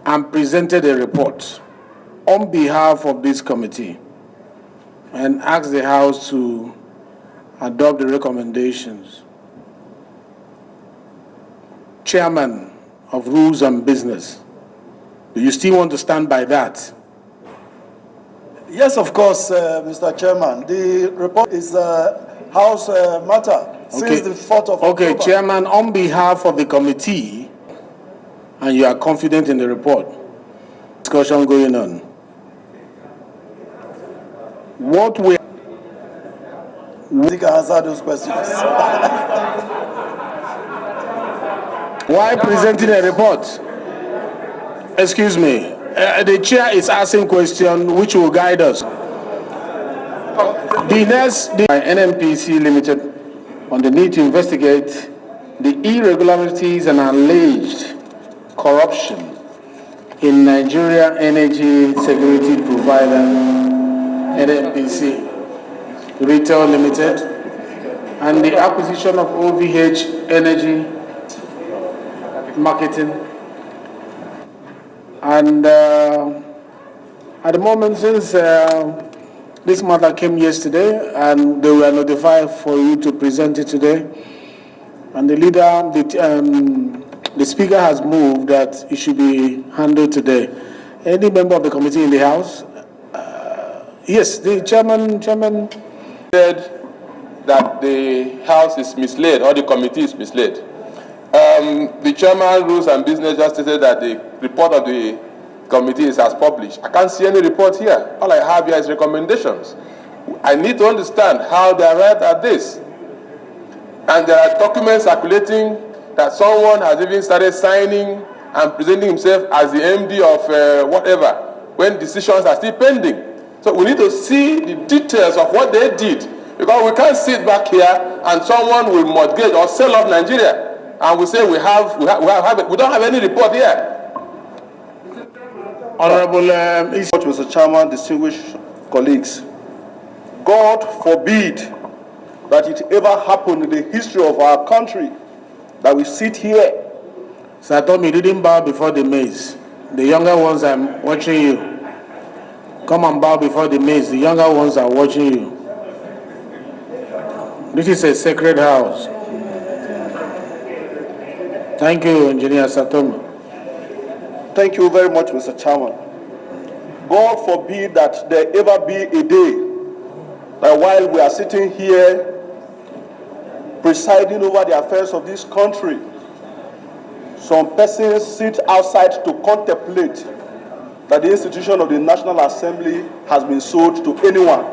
and presented a report on behalf of this committee and asked the House to adopt the recommendations. Chairman of Rules and Business, do you still want to stand by that? Yes, of course, Mr. Chairman. The report is House matter since the 4th of October. Okay, Chairman, on behalf of the committee, and you are confident in the report, discussion going on. What way? You can answer those questions. Why presenting a report? Excuse me. The chair is asking question which will guide us. The next, the NNPC Limited on the need to investigate the irregularities and alleged corruption in Nigeria Energy Security Provider, NNPC Retail Limited, and the acquisition of OVH Energy Marketing. And at the moment, since this matter came yesterday and they were notified for you to present it today, and the leader, the speaker has moved that it should be handled today. Any member of the committee in the House? Yes, the chairman said that the House is misled or the committee is misled. The chairman, Rules and Business, just stated that the report of the committee is as published. I can't see any report here. All I have here is recommendations. I need to understand how they arrived at this. And there are documents circulating that someone has even started signing and presenting himself as the MD of whatever, when decisions are still pending. So we need to see the details of what they did, because we can't sit back here and someone will mortgage or sell off Nigeria. And we say we don't have any report here. Honorable Mr. Chairman, distinguished colleagues, God forbid that it ever happened in the history of our country that we sit here. Sir Tom, you didn't bow before the maize. The younger ones are watching you. Come and bow before the maize. The younger ones are watching you. This is a sacred house. Thank you, Engineer Satomo. Thank you very much, Mr. Chairman. God forbid that there ever be a day that while we are sitting here presiding over the affairs of this country, some persons sit outside to contemplate that the institution of the National Assembly has been sold to anyone.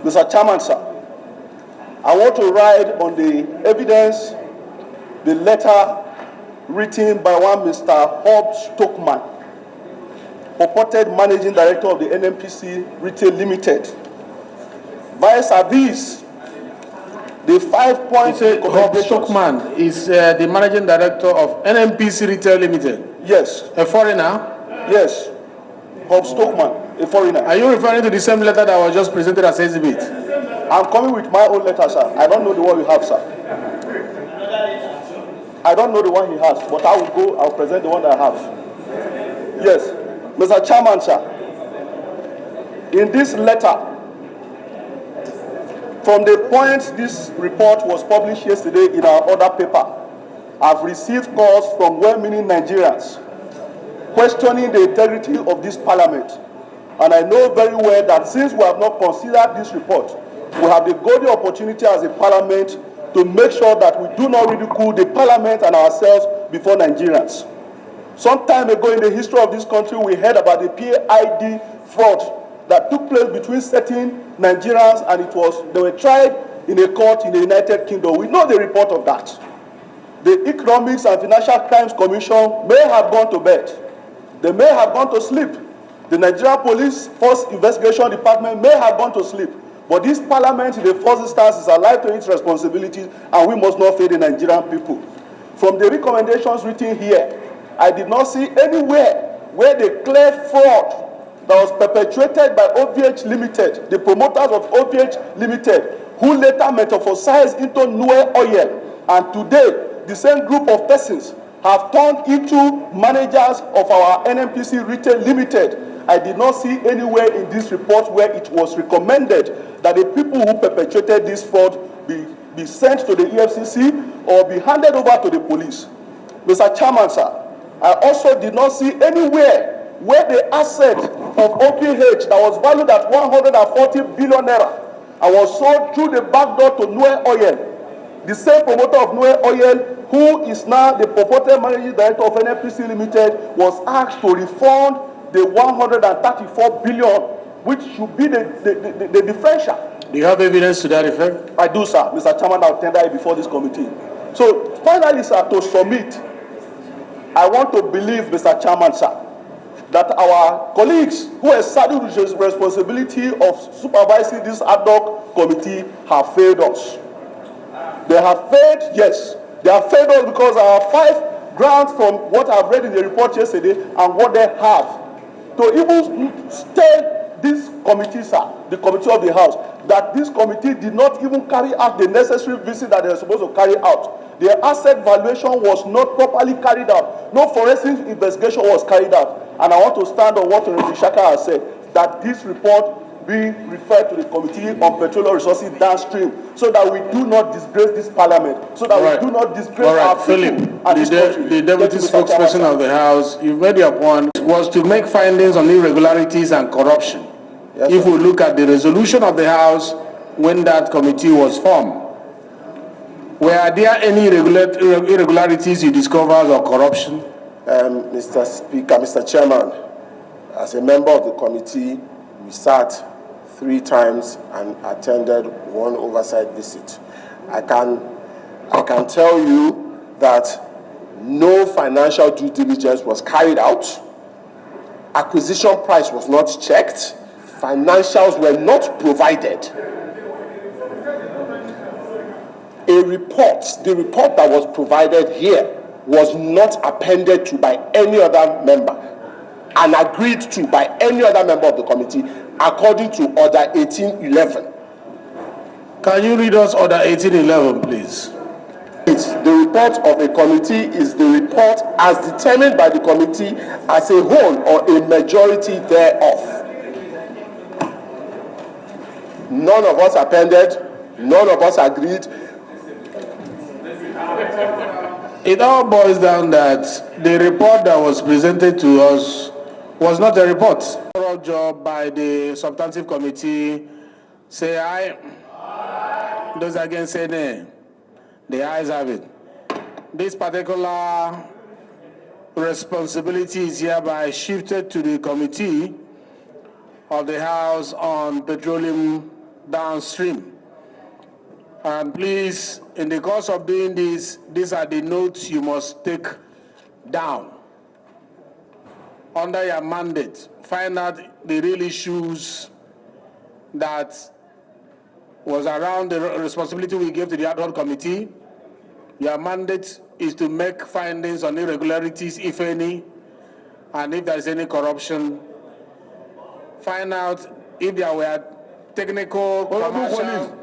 Mr. Chairman, sir, I want to ride on the evidence, the letter written by one Mr. Bob Stockman, purported managing director of the NNPC Retail Limited. Vice versa, the 5-point Bob Stockman is the managing director of NNPC Retail Limited. Yes. A foreigner? Yes. Bob Stockman, a foreigner. Are you referring to the same letter that was just presented as exhibit? I'm coming with my own letter, sir. I don't know the one you have, sir. I don't know the one he has, but I will go, I'll present the one that I have. Yes. Mr. Chairman, sir, in this letter, from the point this report was published yesterday in our other paper, I've received calls from well-meaning Nigerians questioning the integrity of this parliament. And I know very well that since we have not considered this report, we have the golden opportunity as a parliament to make sure that we do not ridicule the parliament and ourselves before Nigerians. Some time ago in the history of this country, we heard about the PID fraud that took place between certain Nigerians, and they were tried in a court in the United Kingdom. We know the report of that. The Economics and Financial Crimes Commission may have gone to bed. They may have gone to sleep. The Nigeria Police Force Investigation Department may have gone to sleep. But this parliament, in the first instance, is alive to its responsibilities, and we must not fail the Nigerian people. From the recommendations written here, I did not see anywhere where the clear fraud that was perpetrated by OVH Limited, the promoters of OVH Limited, who later metamorphosized into Nue Oil, and today the same group of persons have turned into managers of our NNPC Retail Limited. I did not see anywhere in this report where it was recommended that the people who perpetrated this fraud be sent to the EFCC or be handed over to the police. Mr. Chairman, sir, I also did not see anywhere where the asset of OVH that was valued at 140 billion naira and was sold through the back door to Noe Oil, the same promoter of Noe Oil, who is now the purported managing director of NNPC Limited, was asked to refund the 134 billion, which should be the differential. Do you have evidence to that effect? I do, sir. Mr. Chairman, I'll tender it before this committee. So, finally, sir, to submit, I want to believe, Mr. Chairman, sir, that our colleagues who are saddled with the responsibility of supervising this ad hoc committee have failed us. They have failed, yes. They have failed us because our 5 grounds from what I've read in the report yesterday and what they have to even stay this committee, sir, the committee of the House, that this committee did not even carry out the necessary visit that they were supposed to carry out. Their asset valuation was not properly carried out. No forensic investigation was carried out. And I want to stand on what Mr. Shaka has said, that this report be referred to the Committee on Petroleum Resources downstream, so that we do not disgrace this parliament, so that we do not disgrace our people and this country. The deputy spokesperson of the House, you made your point, was to make findings on irregularities and corruption. Yes, if we look at the resolution of the House when that committee was formed, were there any irregularities you discovered or corruption? Mr. Speaker, Mr. Chairman, as a member of the committee, we sat 3 times and attended 1 oversight visit. I can tell you that no financial due diligence was carried out. Acquisition price was not checked. Financials were not provided. The report that was provided here was not appended to by any other member and agreed to by any other member of the committee according to Order 1811. Can you read us Order 1811, please? The report of a committee is the report as determined by the committee as a whole or a majority thereof. None of us appended, none of us agreed. It all boils down that the report that was presented to us was not a report. Thorough job by the substantive committee. Say aye. Aye. Those against say nay. The ayes have it. This particular responsibility is hereby shifted to the Committee of the House on Petroleum Downstream. And please, in the course of doing this, these are the notes you must take down. Under your mandate, find out the real issues that was around the responsibility we gave to the ad hoc committee. Your mandate is to make findings on irregularities, if any, and if there is any corruption. Find out if there were technical, commercial...